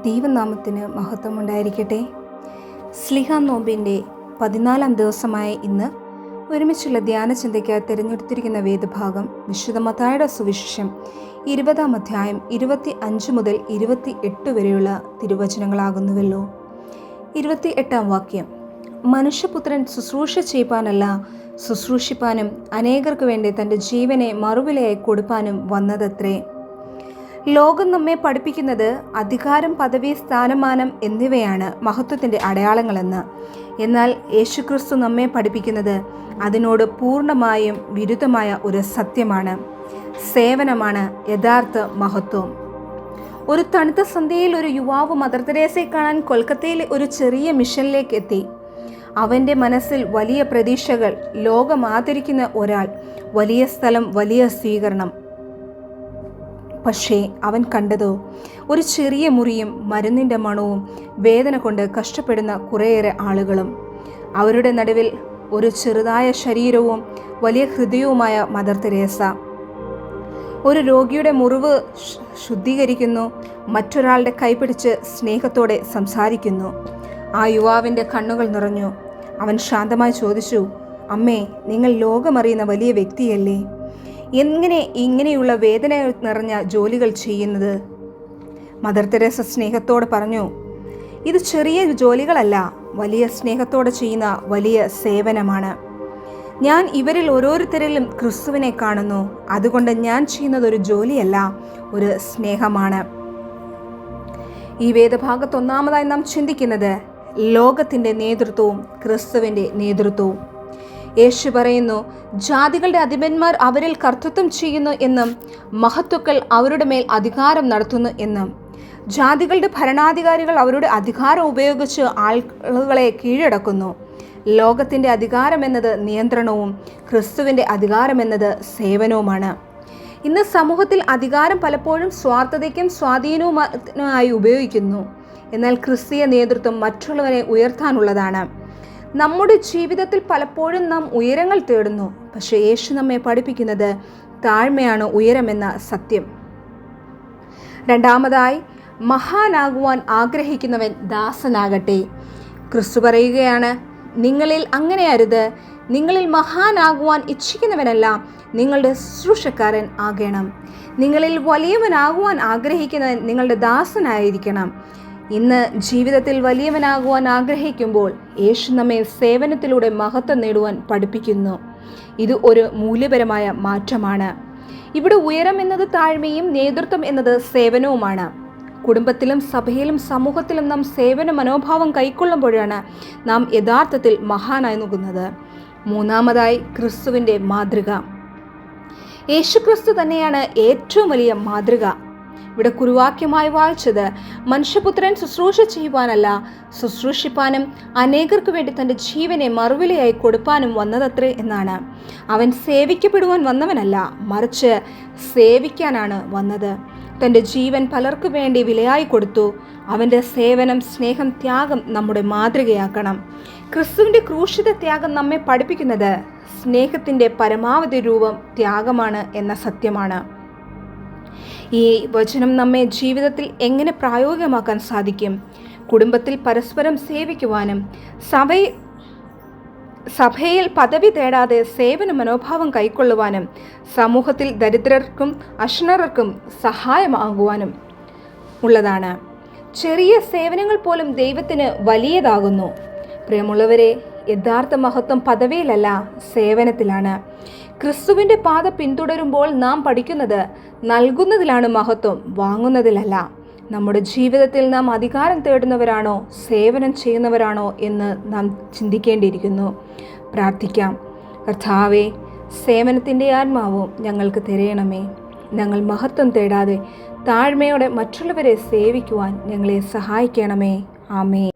ദൈവനാമത്തിന് മഹത്വമുണ്ടായിരിക്കട്ടെ. സ്ലിഹാ നോമ്പിൻ്റെ 14-ാം ദിവസമായ ഇന്ന് ഒരുമിച്ചുള്ള ധ്യാന ചിന്തയ്ക്ക് തിരഞ്ഞെടുത്തിരിക്കുന്ന വേദഭാഗം വിശുദ്ധ മത്തായിയുടെ സുവിശേഷം 20-ാം അധ്യായം 25 മുതൽ 28 വരെയുള്ള തിരുവചനങ്ങളാകുന്നുവല്ലോ. 28-ാം വാക്യം: മനുഷ്യപുത്രൻ ശുശ്രൂഷ ചെയ്യുവാനല്ല, ശുശ്രൂഷിപ്പാനും അനേകർക്ക് വേണ്ടി തൻ്റെ ജീവനെ മറുവിലയായി കൊടുപ്പാനും വന്നതത്രേ. ലോകം നമ്മെ പഠിപ്പിക്കുന്നത് അധികാരം, പദവി, സ്ഥാനമാനം എന്നിവയാണ് മഹത്വത്തിൻ്റെ അടയാളങ്ങളെന്ന്. എന്നാൽ യേശുക്രിസ്തു നമ്മെ പഠിപ്പിക്കുന്നത് അതിനോട് പൂർണ്ണമായും വിരുദ്ധമായ ഒരു സത്യമാണ്. സേവനമാണ് യഥാർത്ഥ മഹത്വം. ഒരു തണുത്ത സന്ധ്യയിൽ ഒരു യുവാവ് മദർ തെരേസയെ കാണാൻ കൊൽക്കത്തയിലെ ഒരു ചെറിയ മിഷനിലേക്ക് എത്തി. അവൻ്റെ മനസ്സിൽ വലിയ പ്രതീക്ഷകൾ. ലോകം ആദരിക്കുന്ന ഒരാൾ, വലിയ സ്ഥലം, വലിയ സ്വീകരണം. പക്ഷേ അവൻ കണ്ടതോ ഒരു ചെറിയ മുറിയും മരുന്നിൻ്റെ മണവും വേദന കൊണ്ട് കഷ്ടപ്പെടുന്ന കുറേയേറെ ആളുകളും. അവരുടെ നടുവിൽ ഒരു ചെറുതായ ശരീരവും വലിയ ഹൃദയവുമായ മദർ തെരേസ. ഒരു രോഗിയുടെ മുറിവ് ശുദ്ധീകരിക്കുന്നു, മറ്റൊരാളുടെ കൈപിടിച്ച് സ്നേഹത്തോടെ സംസാരിക്കുന്നു. ആ യുവാവിൻ്റെ കണ്ണുകൾ നിറഞ്ഞു. അവൻ ശാന്തമായി ചോദിച്ചു, അമ്മേ, നിങ്ങൾ ലോകമറിയുന്ന വലിയ വ്യക്തിയല്ലേ, എങ്ങനെ ഇങ്ങനെയുള്ള വേദന നിറഞ്ഞ ജോലികൾ ചെയ്യുന്നത്? മദർ തെരേസ സ്നേഹത്തോടെ പറഞ്ഞു, ഇത് ചെറിയ ജോലികളല്ല, വലിയ സ്നേഹത്തോടെ ചെയ്യുന്ന വലിയ സേവനമാണ്. ഞാൻ ഇവരിൽ ഓരോരുത്തരിലും ക്രിസ്തുവിനെ കാണുന്നു. അതുകൊണ്ട് ഞാൻ ചെയ്യുന്നത് ഒരു ജോലിയല്ല, ഒരു സ്നേഹമാണ്. ഈ വേദഭാഗത്ത് ഒന്നാമതായി നാം ചിന്തിക്കുന്നത് ലോകത്തിൻ്റെ നേതൃത്വവും ക്രിസ്തുവിൻ്റെ നേതൃത്വവും. യേശു പറയുന്നു, ജാതികളുടെ അധിപന്മാർ അവരിൽ കർത്തൃത്വം ചെയ്യുന്നു എന്നും മഹത്തുക്കൾ അവരുടെ മേൽ അധികാരം നടത്തുന്നു എന്നും. ജാതികളുടെ ഭരണാധികാരികൾ അവരുടെ അധികാരം ഉപയോഗിച്ച് ആളുകളെ കീഴടക്കുന്നു. ലോകത്തിൻ്റെ അധികാരം എന്നത് നിയന്ത്രണവും ക്രിസ്തുവിൻ്റെ അധികാരം എന്നത് സേവനവുമാണ്. ഇന്ന് സമൂഹത്തിൽ അധികാരം പലപ്പോഴും സ്വാർത്ഥതയ്ക്കും സ്വാധീനവുമായി ഉപയോഗിക്കുന്നു. എന്നാൽ ക്രിസ്തീയ നേതൃത്വം മറ്റുള്ളവരെ ഉയർത്താനുള്ളതാണ്. നമ്മുടെ ജീവിതത്തിൽ പലപ്പോഴും നാം ഉയരങ്ങൾ തേടുന്നു. പക്ഷേ യേശു നമ്മെ പഠിപ്പിക്കുന്നത് താഴ്മയാണ് ഉയരമെന്ന സത്യം. രണ്ടാമതായി, മഹാനാകുവാൻ ആഗ്രഹിക്കുന്നവൻ ദാസനാകട്ടെ. ക്രിസ്തു പറയുകയാണ്, നിങ്ങളിൽ അങ്ങനെ അരുത്. നിങ്ങളിൽ മഹാനാകുവാൻ ഇച്ഛിക്കുന്നവനെല്ലാം നിങ്ങളുടെ ശുശ്രൂഷക്കാരൻ ആകണം. നിങ്ങളിൽ വലിയവനാകുവാൻ ആഗ്രഹിക്കുന്നവൻ നിങ്ങളുടെ ദാസനായിരിക്കണം. ഇന്ന് ജീവിതത്തിൽ വലിയവനാകുവാൻ ആഗ്രഹിക്കുമ്പോൾ യേശു നമ്മെ സേവനത്തിലൂടെ മഹത്വം നേടുവാൻ പഠിപ്പിക്കുന്നു. ഇത് ഒരു മൂല്യപരമായ മാറ്റമാണ്. ഇവിടെ ഉയരം എന്നത് താഴ്മയും നേതൃത്വം എന്നത് സേവനവുമാണ്. കുടുംബത്തിലും സഭയിലും സമൂഹത്തിലും നാം സേവന മനോഭാവം കൈക്കൊള്ളുമ്പോഴാണ് നാം യഥാർത്ഥത്തിൽ മഹാനായി നോക്കുന്നത്. മൂന്നാമതായി, ക്രിസ്തുവിൻ്റെ മാതൃക. യേശുക്രിസ്തു തന്നെയാണ് ഏറ്റവും വലിയ മാതൃക. ഇവിടെ കുറുവാക്യമായി വായിച്ചത്, മനുഷ്യപുത്രൻ ശുശ്രൂഷ ചെയ്യുവാനല്ല, ശുശ്രൂഷിപ്പാനും അനേകർക്ക് വേണ്ടി തൻ്റെ ജീവനെ മറുവിലയായി കൊടുപ്പാനും വന്നതത്രേ എന്നാണ്. അവൻ സേവിക്കപ്പെടുവാൻ വന്നവനല്ല, മറിച്ച് സേവിക്കാനാണ് വന്നത്. തൻ്റെ ജീവൻ പലർക്കു വേണ്ടി വിലയായി കൊടുത്തു. അവൻ്റെ സേവനം, സ്നേഹം, ത്യാഗം നമ്മുടെ മാതൃകയാക്കണം. ക്രിസ്തുവിൻ്റെ ക്രൂശിത ത്യാഗം നമ്മെ പഠിപ്പിക്കുന്നത് സ്നേഹത്തിൻ്റെ പരമാവധി രൂപം ത്യാഗമാണ് എന്ന സത്യമാണ്. ഈ വചനം നമ്മെ ജീവിതത്തിൽ എങ്ങനെ പ്രായോഗികമാക്കാൻ സാധിക്കും? കുടുംബത്തിൽ പരസ്പരം സേവിക്കുവാനും സഭയിൽ പദവി തേടാതെ സേവന മനോഭാവം കൈക്കൊള്ളുവാനും സമൂഹത്തിൽ ദരിദ്രർക്കും അക്ഷരർക്കും സഹായമാകുവാനും ഉള്ളതാണ്. ചെറിയ സേവനങ്ങൾ പോലും ദൈവത്തിന് വലിയതാകുന്നു. പ്രിയമുള്ളവരെ, യഥാർത്ഥ മഹത്വം പദവിയിലല്ല, സേവനത്തിലാണ്. ക്രിസ്തുവിൻ്റെ പാത പിന്തുടരുമ്പോൾ നാം പഠിക്കുന്നത് നൽകുന്നതിലാണ് മഹത്വം, വാങ്ങുന്നതിലല്ല. നമ്മുടെ ജീവിതത്തിൽ നാം അധികാരം തേടുന്നവരാണോ സേവനം ചെയ്യുന്നവരാണോ എന്ന് നാം ചിന്തിക്കേണ്ടിയിരിക്കുന്നു. പ്രാർത്ഥിക്കാം. കർത്താവേ, സേവനത്തിൻ്റെ ആത്മാവും ഞങ്ങൾക്ക് തരയണമേ. ഞങ്ങൾ മഹത്വം തേടാതെ താഴ്മയോടെ മറ്റുള്ളവരെ സേവിക്കുവാൻ ഞങ്ങളെ സഹായിക്കണമേ. ആമേൻ.